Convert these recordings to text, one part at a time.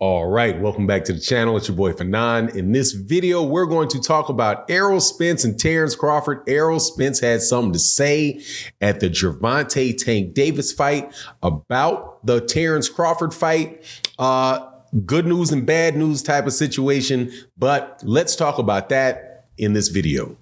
All right, welcome back to the channel. It's your boy Fanon. In this video, we're going to talk about Errol Spence and Terence Crawford. Errol Spence had something to say at the Gervonta Tank Davis fight about the Terence Crawford fight. Good news and bad news type of situation, but let's talk about that in this video.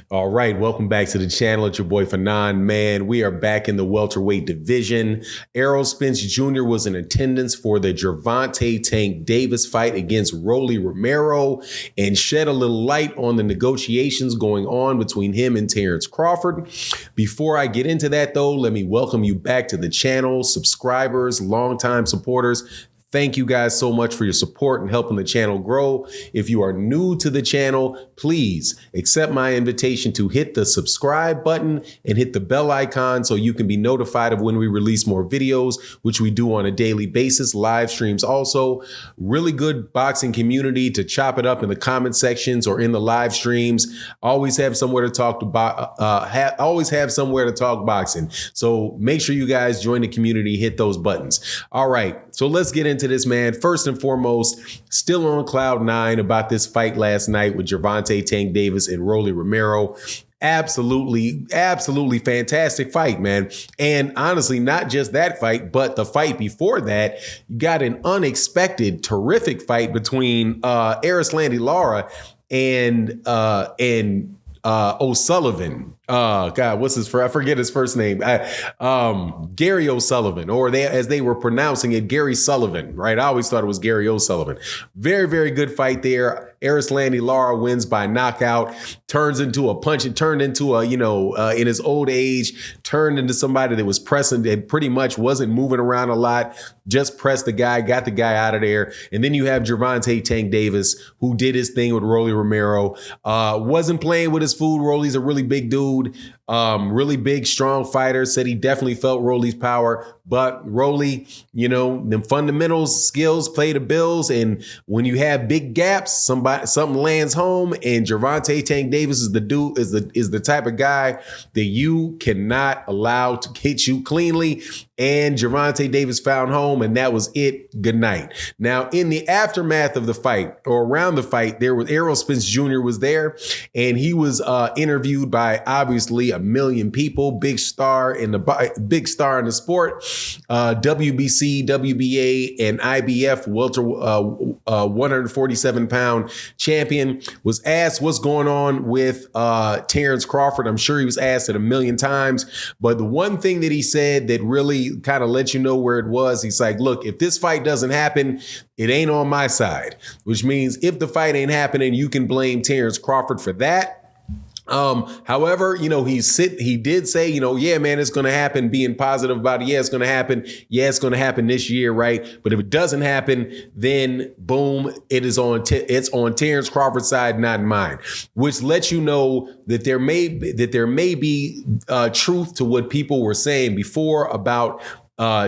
All right, welcome back to the channel. It's your boy Fanon. Man, we are back in the welterweight division. Errol Spence Jr. was in attendance for the Gervonta Tank Davis fight against Rolly Romero and shed a little light on the negotiations going on between him and Terence Crawford. Before I get into that, though, let me welcome you back to the channel, subscribers, longtime supporters. Thank you guys so much for your support and helping the channel grow. If you are new to the channel, please accept my invitation to hit the subscribe button and hit the bell icon so you can be notified of when we release more videos, which we do on a daily basis, live streams also. Really good boxing community to chop it up in the comment sections or in the live streams. Always have somewhere to talk about, always have somewhere to talk boxing. So make sure you guys join the community, hit those buttons. All right, so let's get into this, man. First and foremost, still on cloud nine about this fight last night with Gervonta Tank Davis and Rolly Romero. Absolutely fantastic fight, man. And honestly, not just that fight, but the fight before that, you got an unexpected, terrific fight between Erislandy Lara and O'Sullivan. God, what's his? I forget his first name. Gary O'Sullivan, or as they were pronouncing it, Gary Sullivan. Right? I always thought it was Gary O'Sullivan. Very, very good fight there. Erislandy Lara wins by knockout. Turns into a punch. It turned into a, in his old age, turned into somebody that was pressing. That pretty much wasn't moving around a lot. Just pressed the guy, got the guy out of there. And then you have Gervonta Tank Davis, who did his thing with Rolly Romero. Wasn't playing with his food. Rolly's a really big dude. Really big, strong fighter. Said he definitely felt Rolly's power, but Rolly, them fundamentals, skills play the bills. And when you have big gaps, something lands home. And Gervonta Tank Davis is the dude, is the type of guy that you cannot allow to hit you cleanly. And Gervonta Davis found home, and that was it. Good night. Now, in the aftermath of the fight, or around the fight, there was Errol Spence Jr. was there, and he was interviewed by obviously a million people. Big star in the sport. WBC, WBA, and IBF welter 147-pound champion was asked what's going on with Terence Crawford. I'm sure he was asked it a million times, but the one thing that he said that really kind of let you know where it was, he's like, look, if this fight doesn't happen, it ain't on my side, which means if the fight ain't happening, you can blame Terence Crawford for that. However, he did say, yeah, man, it's going to happen, being positive about it. Yeah, it's going to happen. Yeah, it's going to happen this year. Right. But if it doesn't happen, then boom, it's on Terence Crawford's side, not mine, which lets you know that there may be truth to what people were saying before about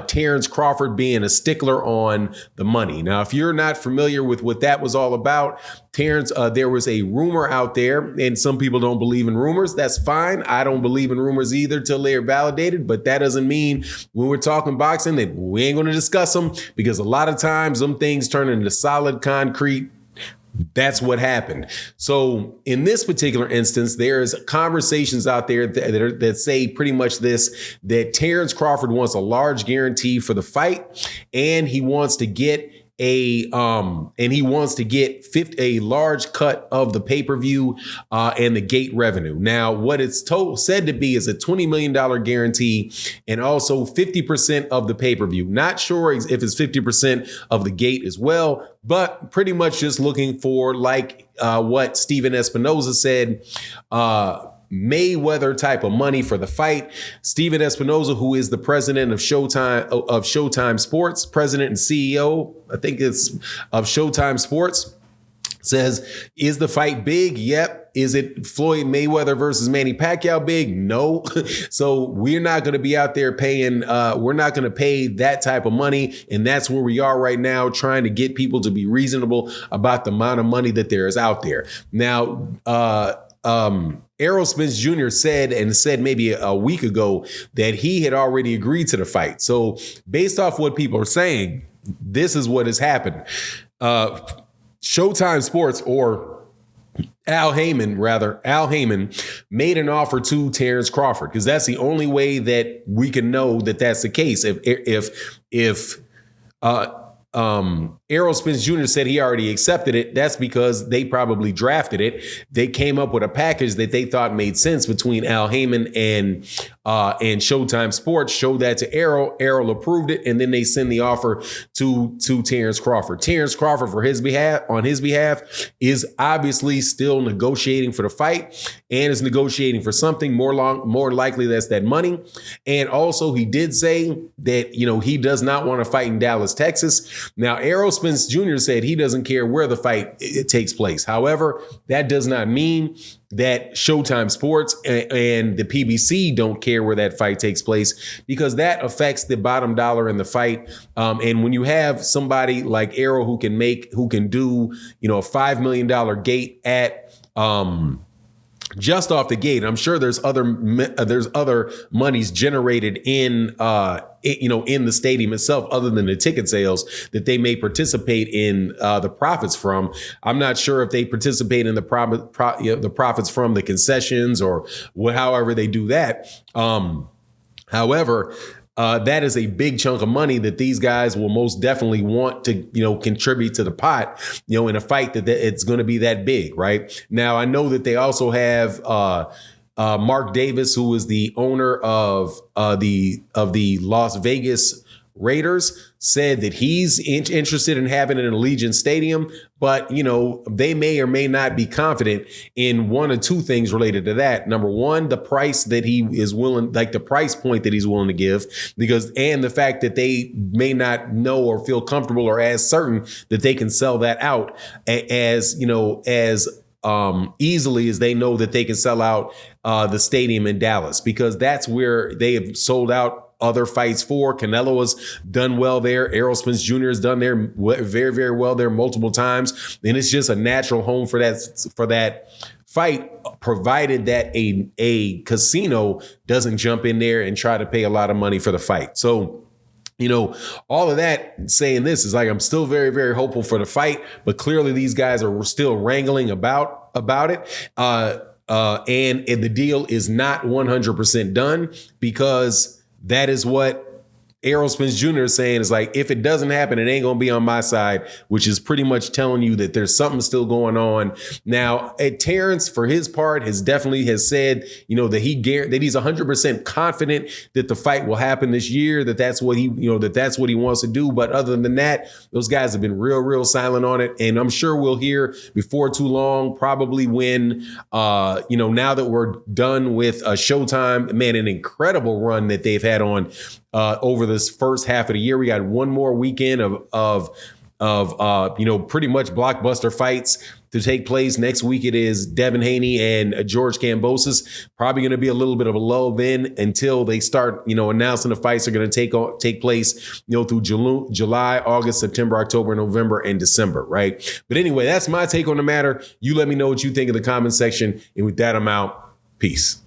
Terence Crawford being a stickler on the money. Now, if you're not familiar with what that was all about, Terence, there was a rumor out there, and some people don't believe in rumors. That's fine. I don't believe in rumors either till they're validated, but that doesn't mean when we're talking boxing that we ain't going to discuss them, because a lot of times them things turn into solid concrete. That's what happened. So in this particular instance, there's conversations out there that say pretty much this, that Terence Crawford wants a large guarantee for the fight, and he wants to get a large cut of the pay-per-view and the gate revenue. Now, what it's said to be is a $20 million guarantee and also 50% of the pay-per-view. Not sure if it's 50% of the gate as well, but pretty much just looking for, like what Steven Espinoza said, Mayweather type of money for the fight. Steven Espinoza, who is the president of Showtime Sports, president and CEO, I think it's of Showtime Sports, Says, is the fight big? Yep. Is it Floyd Mayweather versus Manny Pacquiao big? No. So we're not going to be out there paying, we're not going to pay that type of money. And that's where we are right now, trying to get people to be reasonable about the amount of money that there is out there. Now, Errol Spence Jr. said maybe a week ago that he had already agreed to the fight. So based off what people are saying, this is what has happened. Showtime Sports, or Al Haymon made an offer to Terence Crawford, because that's the only way that we can know that that's the case. If Errol Spence Jr. said he already accepted it, that's because they probably drafted it. They came up with a package that they thought made sense between Al Haymon and Showtime Sports, showed that to Errol. Errol approved it, and then they send the offer to Terence Crawford. Terence Crawford, on his behalf, is obviously still negotiating for the fight and is negotiating for something more likely that's that money. And also, he did say that, he does not want to fight in Dallas, Texas. Now, Errol Spence Jr. said he doesn't care where the fight it takes place. However, that does not mean that Showtime Sports and the PBC don't care where that fight takes place, because that affects the bottom dollar in the fight. And when you have somebody like Errol who can do, a $5 million gate at just off the gate. I'm sure there's other monies generated in the stadium itself, other than the ticket sales that they may participate in the profits from. I'm not sure if they participate in the profits from the concessions or however they do that. However, that is a big chunk of money that these guys will most definitely want to, contribute to the pot, in a fight that it's going to be that big, right? Now, I know that they also have Mark Davis, who is the owner of the Las Vegas Raiders, said that he's interested in having an Allegiant Stadium, but, they may or may not be confident in one or two things related to that. Number one, the price that he is willing, like the price point that he's willing to give, and the fact that they may not know or feel comfortable or as certain that they can sell that out as easily as they know that they can sell out the stadium in Dallas, because that's where they have sold out other fights for. Canelo has done well there. Errol Spence Jr. has done there very, very well there multiple times. And it's just a natural home for that fight, provided that a casino doesn't jump in there and try to pay a lot of money for the fight. So, all of that saying this is like, I'm still very, very hopeful for the fight, but clearly these guys are still wrangling about it. And the deal is not 100% done, because that is what Errol Spence Jr. is saying, is like, if it doesn't happen, it ain't going to be on my side, which is pretty much telling you that there's something still going on. Now, Terence, for his part, has said, that he's 100% confident that the fight will happen this year, that's what he wants to do. But other than that, those guys have been real, real silent on it. And I'm sure we'll hear before too long, probably when, now that we're done with Showtime, man, an incredible run that they've had on over this first half of the year. We got one more weekend of pretty much blockbuster fights to take place. Next week it is Devin Haney and George Kambosos. Probably going to be a little bit of a lull then until they start, announcing the fights are going to take place, through July, August, September, October, November, and December, right? But anyway, that's my take on the matter. You let me know what you think in the comment section. And with that, I'm out. Peace.